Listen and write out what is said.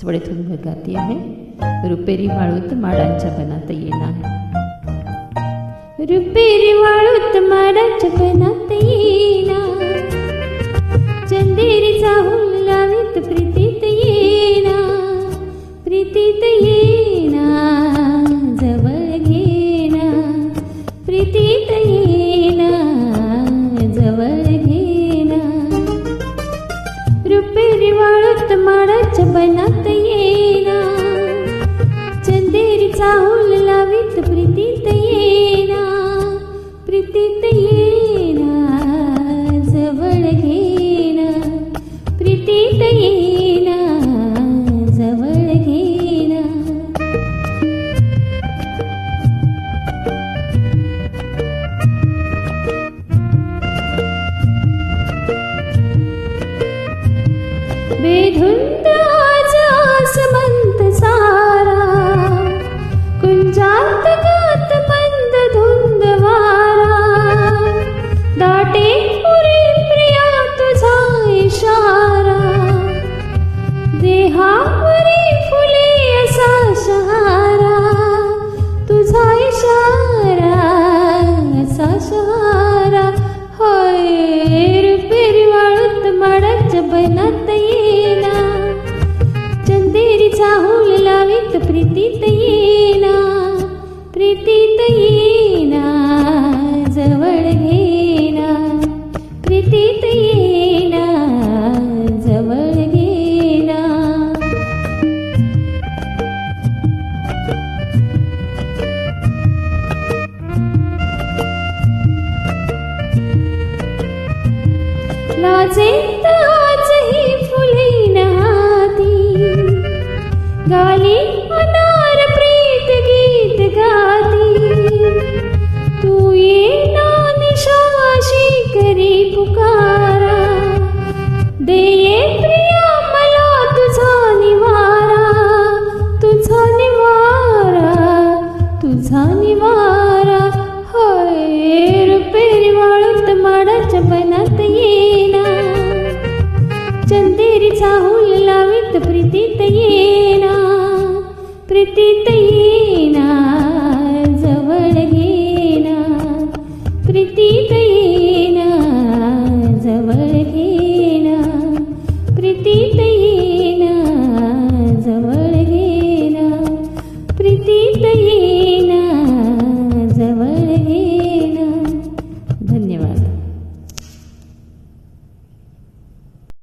थोडे थोडे गाती आहे. रुपेरी वाळूत माडांच्या बनात येणार. रुपेरी वाळूत माडांच्या बनात येणार. चंदेरी चाहूल लावीत प्रीतीत येणार. प्रीतीत येणार जवळ घेणार. प्रीतीत येणार जवळ घेणार. रुपेरी वाळूत माडांच्या बनात येणार. चंदेरी चाहूल लावीत प्रीतीत येणार. प्रीतीत येणार जवळ घेणार. प्रीतीत येणार जवळ घेणार. बेधुंद आज आसमंत सारा. कुंजात गात मंद धुंद वारा. दाटे पुरी प्रिया तुझा इशारा. देहावरी फुले असा शहारा. तुझा इशारा असा शहारा. होय रुपेरी वाळूत माडांच्या बनात येणार. चंदेरी चाहूल लावीत प्रीतीत येणार. प्रीतीत येणार जवळ घेणार. प्रीतीत येणार जवळ घेणार. लाजेत आजही फुले हाती. गाली अनार प्रीत गीत गाती. तू ये ना निशाशी करी पुकारा. दे ये प्रिया मला तुझा निवारा. तुझा निवारा तुझा निवारा. होय रुपेरी वाळूत माडांच्या बनात येणार. चंदेरी चाहूल लावीत प्रीतीत येणार. प्रीतीत येणार